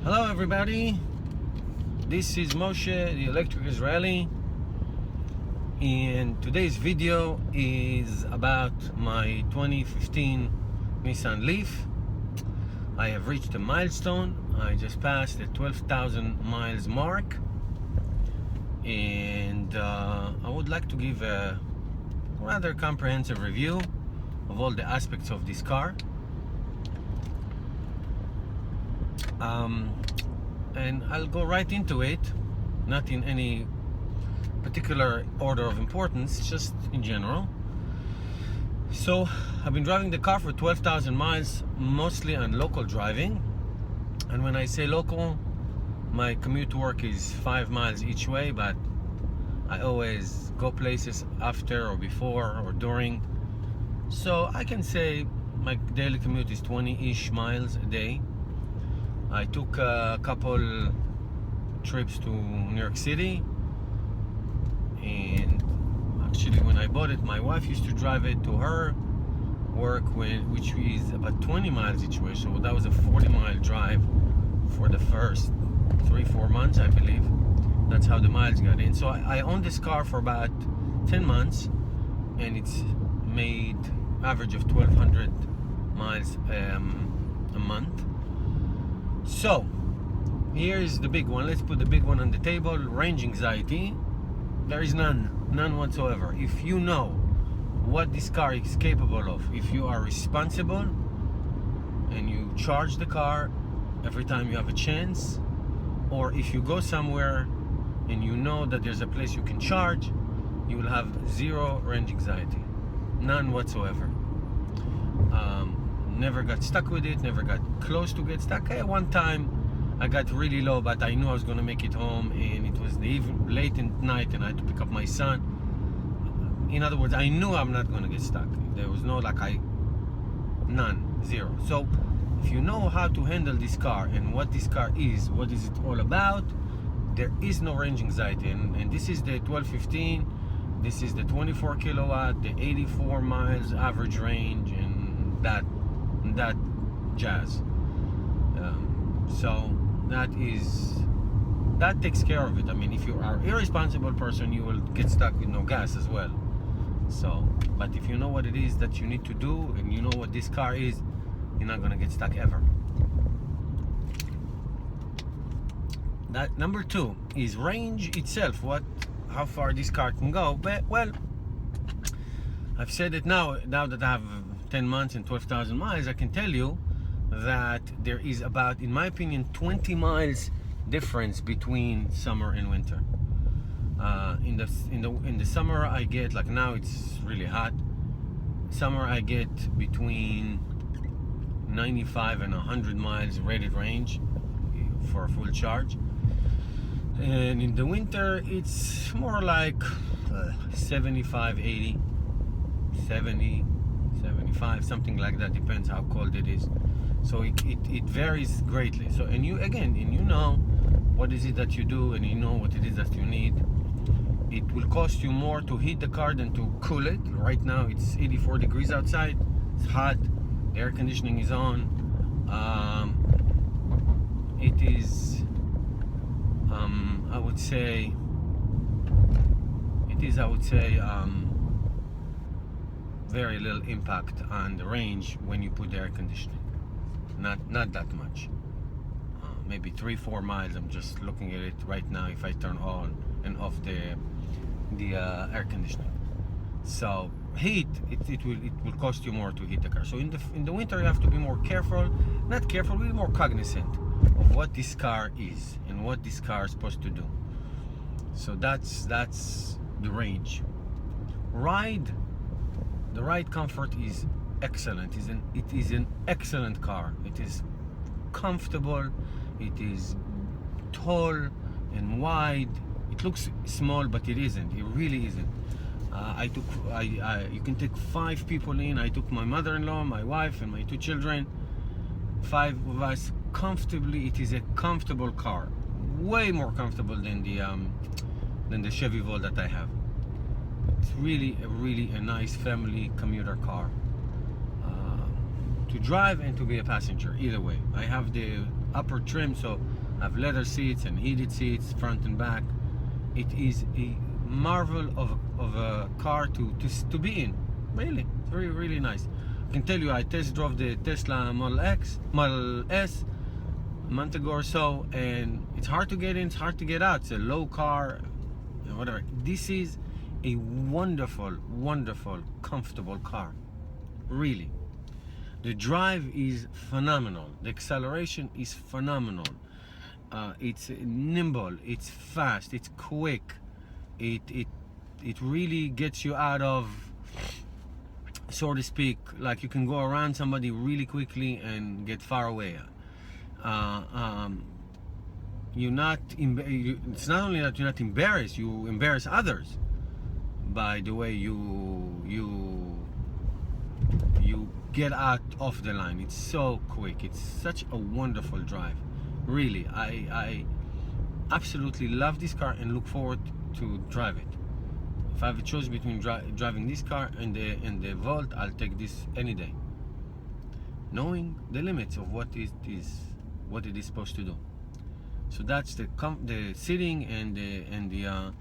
Hello everybody, this is Moshe, the Electric Israeli, and today's video is about my 2015 Nissan Leaf. I have reached a milestone. I just passed the 12,000 miles mark, and I would like to give a rather comprehensive review of all the aspects of this car. And I'll go right into it, not in any particular order of importance, just in general. So I've been driving the car for 12,000 miles, mostly on local driving. And when I say local, my commute to work is 5 miles each way, but I always go places after or before or during. So I can say my daily commute is 20-ish miles a day. I took a couple trips to New York City, and actually when I bought it, my wife used to drive it to her work, which is about 20 miles each way, so that was a 40-mile drive for the first 3-4 months, I believe. That's how the miles got in. So I owned this car for about 10 months, and it's made average of 1,200 miles a month. So here's the big one. Let's put the big one on the table. Range anxiety, there is none whatsoever. If you know what this car is capable of, if you are responsible and you charge the car every time you have a chance, or if you go somewhere and you know that there's a place you can charge, you will have zero range anxiety, none whatsoever. Never got stuck with it, never got close to get stuck. One time I got really low, but I knew I was going to make it home, and it was late at night and I had to pick up my son. In other words, I knew I'm not going to get stuck. There was no zero. So if you know how to handle this car and what this car is, what is it all about, there is no range anxiety. And this is the 1215, this is the 24 kilowatt, the 84 miles average range, and that jazz. So that takes care of it. I mean, if you are an irresponsible person, you will get stuck with no gas as well. So, but if you know what it is that you need to do, and you know what this car is, you're not gonna get stuck ever. That number two is range itself. How far this car can go. But well, I've said it now that I have 10 months and 12,000 miles, I can tell you that there is about, in my opinion, 20 miles difference between summer and winter. In the summer I get, like now it's really hot. Summer I get between 95 and 100 miles rated range for a full charge. And in the winter it's more like 75, 80, 70, 75, something like that, depends how cold it is. So it varies greatly. So and you know what is it that you do, and you know what it is that you need. It will cost you more to heat the car than to cool it. Right now it's 84 degrees outside, it's hot, the air conditioning is on. It is I would say very little impact on the range when you put the air conditioning. Not that much. Maybe 3-4 miles. I'm just looking at it right now if I turn on and off the air conditioning. So heat, it will cost you more to heat the car. So in the winter you have to be more careful. Not careful, be more cognizant of what this car is and what this car is supposed to do. So that's the range. The ride comfort is excellent. It is an excellent car. It is comfortable. It is tall and wide. It looks small, but it isn't. It really isn't. You can take 5 people in. I took my mother-in-law, my wife, and my 2 children. 5 of us comfortably. It is a comfortable car, way more comfortable than the Chevy Volt that I have. It's really a nice family commuter car. to drive and to be a passenger, either way. I have the upper trim, so I have leather seats and heated seats, front and back. It is a marvel of a car to be in. Really, it's really, really nice. I can tell you, I test drove the Tesla Model S a month ago or so, and it's hard to get in, it's hard to get out. It's a low car, whatever. This is a wonderful, wonderful, comfortable car. Really. The drive is phenomenal. The acceleration is phenomenal. It's nimble, it's fast, it's quick. It really gets you out of, so to speak, like you can go around somebody really quickly and get far away. You're not. It's not only that you're not embarrassed, you embarrass others by the way you get out of the line. It's so quick. It's such a wonderful drive. Really, I absolutely love this car and look forward to drive it. If I have a choice between driving this car and the Volt, I'll take this any day, knowing the limits of what it is supposed to do. So that's the sitting and the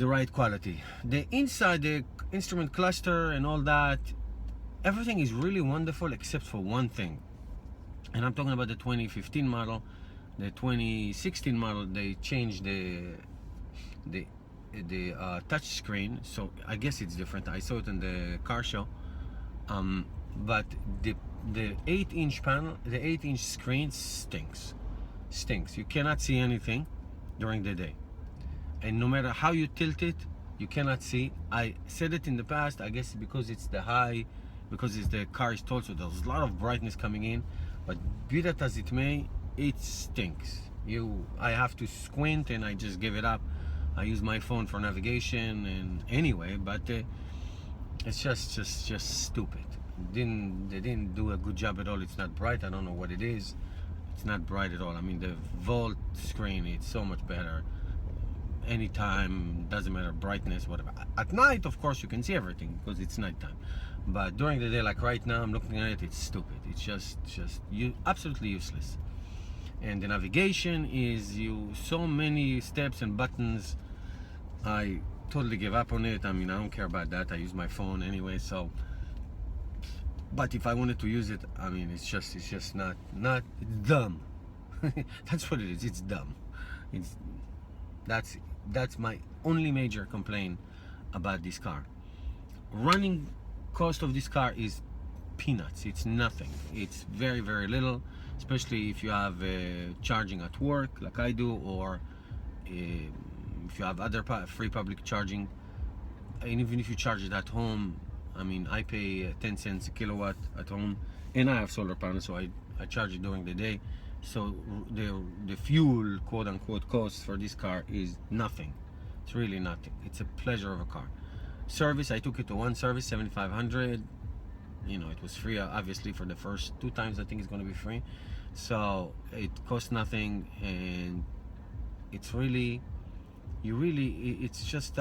ride quality. The inside, the instrument cluster and all that, everything is really wonderful except for one thing. And I'm talking about the 2015 model. The 2016 model, they changed the touch screen, so I guess it's different. I saw it in the car show. But the 8-inch panel, the 8-inch screen stinks. You cannot see anything during the day, and no matter how you tilt it, you cannot see. I said it in the past, I guess because it's the car is tall, so there's a lot of brightness coming in. But be that as it may, it stinks. I have to squint, and I just give it up. I use my phone for navigation and anyway, but it's just stupid. They didn't do a good job at all. It's not bright. I don't know what it is. It's not bright at all. I mean, the Volt screen, it's so much better. Anytime, doesn't matter, brightness, whatever. At night, of course, you can see everything because it's nighttime. But during the day, like right now, I'm looking at it, it's stupid. It's just absolutely useless. And the navigation is so many steps and buttons. I totally give up on it. I mean, I don't care about that. I use my phone anyway, so. But if I wanted to use it, I mean, it's just not dumb. That's what it is. It's dumb. That's my only major complaint about this car. Running cost of this car is peanuts. It's nothing. It's very, very little, especially if you have charging at work like I do, or if you have other free public charging. And even if you charge it at home, I mean, I pay 10 cents a kilowatt at home, and I have solar panels, so I charge it during the day. So the fuel, quote unquote, cost for this car is nothing. It's really nothing. It's a pleasure of a car. Service, I took it to one service, $7,500. You know, it was free, obviously, for the first 2 times. I think it's going to be free. So it costs nothing, and it's really, it's just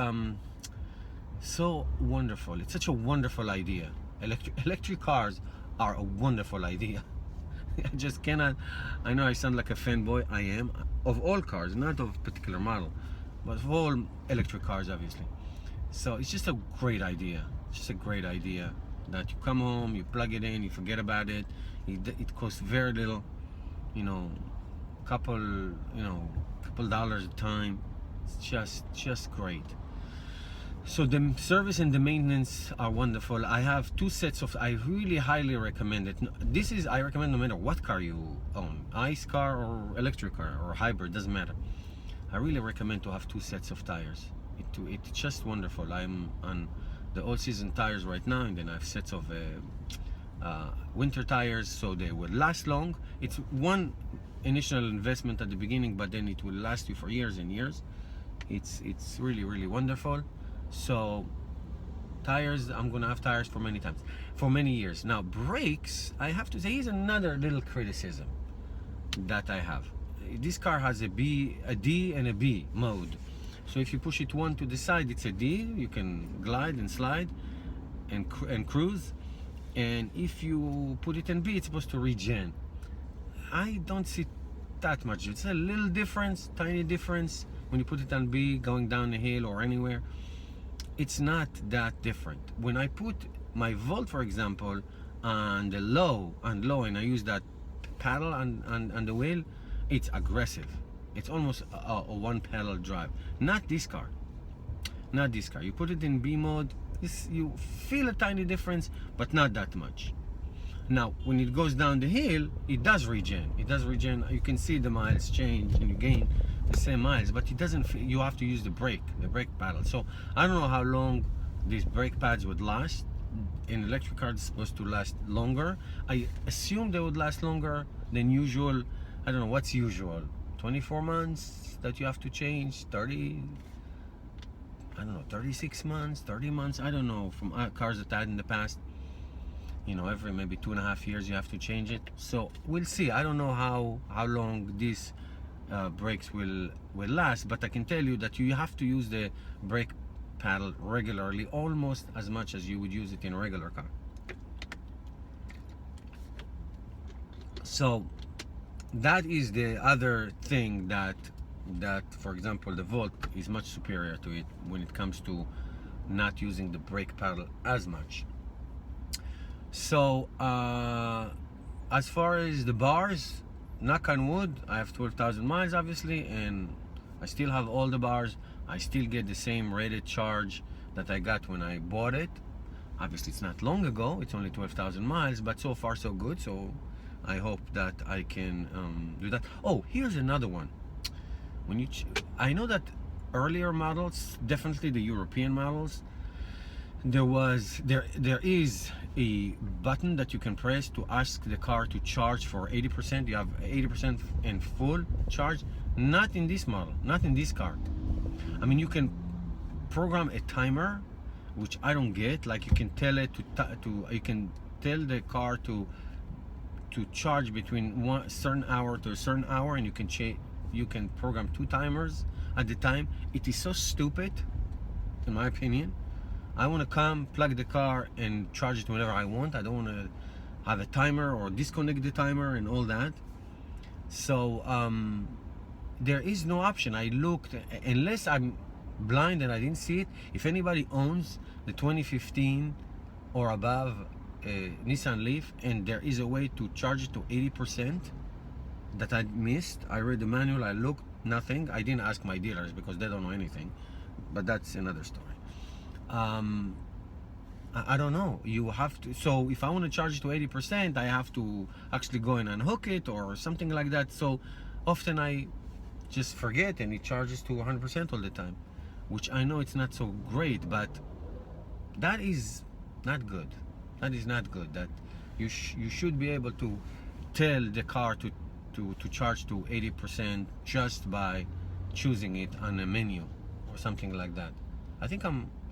so wonderful. It's such a wonderful idea. Electric cars are a wonderful idea. I just cannot. I know I sound like a fanboy. I am, of all cars, not of a particular model, but of all electric cars, obviously. So it's just a great idea. It's just a great idea that you come home, you plug it in, you forget about it. It costs very little, couple dollars a time. It's just great. So the service and the maintenance are wonderful. I have 2 sets of. I really highly recommend it. I recommend no matter what car you own, ICE car or electric car or hybrid, doesn't matter. I really recommend to have 2 sets of tires. It's just wonderful. I'm on the all-season tires right now, and then I have sets of winter tires, so they will last long. It's one initial investment at the beginning, but then it will last you for years and years. It's really, really wonderful. So tires, I'm gonna have tires for many years. Now brakes, I have to say, here's another little criticism that I have. This car has a D and a B mode. So if you push it one to the side, it's a D. You can glide and slide and cruise. and if you put it in B, it's supposed to regen. I don't see that much. It's a little difference, tiny difference when you put it on B going down the hill or anywhere. It's not that different. When I put my volt, for example, on the low and I use that paddle on the wheel, it's aggressive. It's almost a one pedal drive. Not this car. Not this car. You put it in B mode, you feel a tiny difference, but not that much. Now, when it goes down the hill, it does regen. It does regen. You can see the miles change, and you gain the same miles, but it doesn't. You have to use the brake paddle. So I don't know how long these brake pads would last. In electric cars, it's supposed to last longer. I assume they would last longer than usual. I don't know what's usual. 24 months that you have to change. 30. I don't know. 36 months, 30 months. I don't know from cars that I had in the past. You know, every maybe 2.5 years you have to change it. So we'll see. I don't know how long these brakes will last, but I can tell you that you have to use the brake paddle regularly, almost as much as you would use it in a regular car. So that is the other thing that for example, the Volt is much superior to it when it comes to not using the brake paddle as much. So as far as the bars, knock on wood, I have 12,000 miles obviously, and I still have all the bars. I still get the same rated charge that I got when I bought it. Obviously it's not long ago, it's only 12,000 miles, but so far so good. So I hope that I can do that. Oh, here's another one. When you I know that earlier models, definitely the European models, there is a button that you can press to ask the car to charge for 80%. You have 80% in full charge. Not in this model, not in this car. I mean, you can program a timer, which I don't get. Like you can tell it you can tell the car to charge between one certain hour to a certain hour, and you can program 2 timers at the time. It is so stupid, in my opinion. I want to come, plug the car, and charge it whenever I want. I don't want to have a timer or disconnect the timer and all that. So there is no option. I looked, unless I'm blind and I didn't see it. If anybody owns the 2015 or above Nissan Leaf, and there is a way to charge it to 80% that I missed. I read the manual, I looked, nothing. I didn't ask my dealers because they don't know anything, but that's another story. I don't know. You have to. So if I want to charge it to 80%, I have to actually go and unhook it or something like that. So often I just forget, and it charges to 100% all the time, which I know it's not so great, but that is not good. That is not good. That you should be able to tell the car to charge to 80% just by choosing it on a menu or something like that. I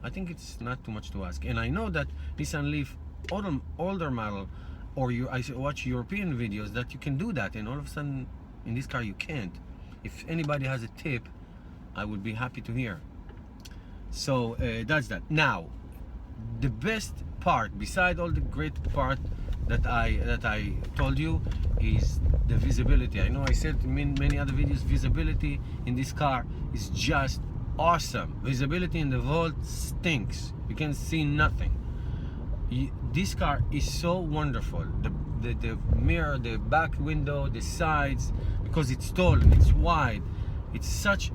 think it's not too much to ask. And I know that Nissan Leaf older model, or I watch European videos that you can do that, and all of a sudden in this car you can't. If anybody has a tip, I would be happy to hear. So that's that. Now, the best part, beside all the great part that I told you, is the visibility. I know I said in many other videos, visibility in this car is just awesome. Visibility in the Volt stinks. You can see nothing. This car is so wonderful. The mirror, the back window, the sides, because it's tall and it's wide, it's such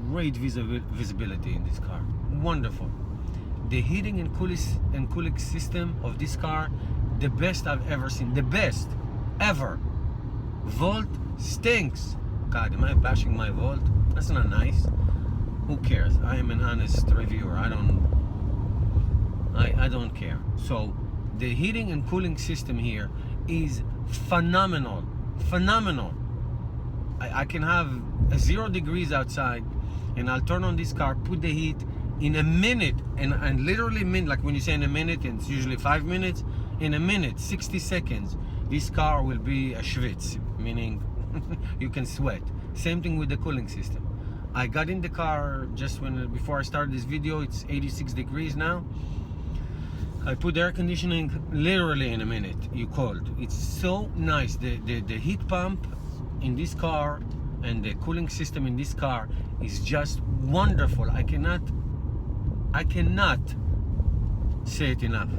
great visibility in this car. Wonderful. The heating and cooling system of this car, the best I've ever seen. The best ever. Volt stinks. God, am I bashing my Volt? That's not nice. Who cares? I am an honest reviewer. I don't care. So the heating and cooling system here is phenomenal. Phenomenal. I can have 0 degrees outside, and I'll turn on this car, put the heat in a minute, and literally minute. Like when you say in a minute, it's usually 5 minutes. In a minute, 60 seconds, this car will be a schwitz, meaning you can sweat. Same thing with the cooling system. I got in the car just before I started this video. It's 86 degrees now, I put the air conditioning literally in a minute. You cold. It's so nice. The heat pump in this car and the cooling system in this car is just wonderful. I cannot say it enough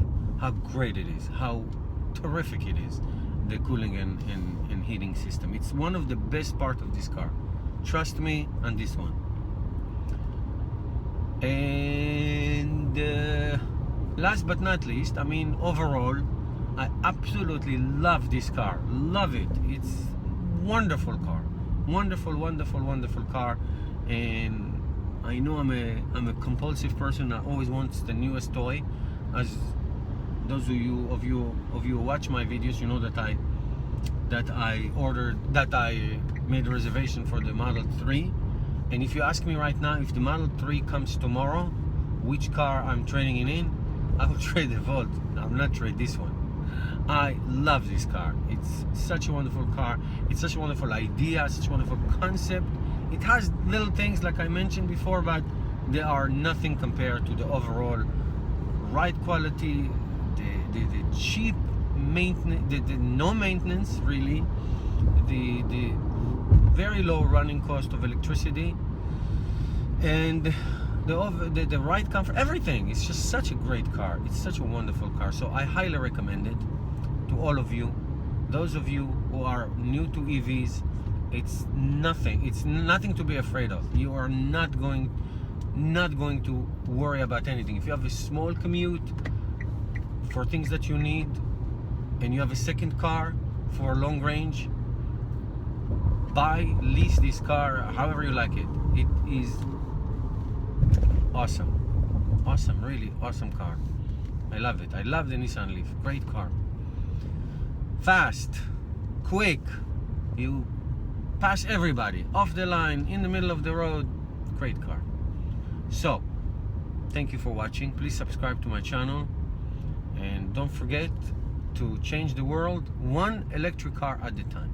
how great it is, how terrific it is, the cooling and heating system. It's one of the best parts of this car. Trust me on this one. And last but not least, I mean, overall, I absolutely love this car. Love it. It's wonderful car. Wonderful, wonderful, wonderful car. And I know I'm a compulsive person that always wants the newest toy. As those of you who watch my videos, you know that I made a reservation for the Model 3. And if you ask me right now, if the Model 3 comes tomorrow, which car I'm trading it in, I will trade the Volt. I will not trade this one. I love this car. It's such a wonderful car. It's such a wonderful idea, such a wonderful concept. It has little things like I mentioned before, but they are nothing compared to the overall ride quality, the cheap maintenance, the no maintenance really, the very low running cost of electricity, and the ride comfort, everything. It's just such a great car. It's such a wonderful car. So I highly recommend it to all of you. Those of you who are new to EVs, it's nothing to be afraid of. You are not going to worry about anything. If you have a small commute for things that you need, and you have a second car for long range, lease this car, however you like it. It is awesome, really awesome car. I love it. I love the Nissan Leaf. Great car. Fast, quick. You pass everybody off the line, in the middle of the road. Great car. So, thank you for watching. Please subscribe to my channel, and don't forget to change the world one electric car at a time.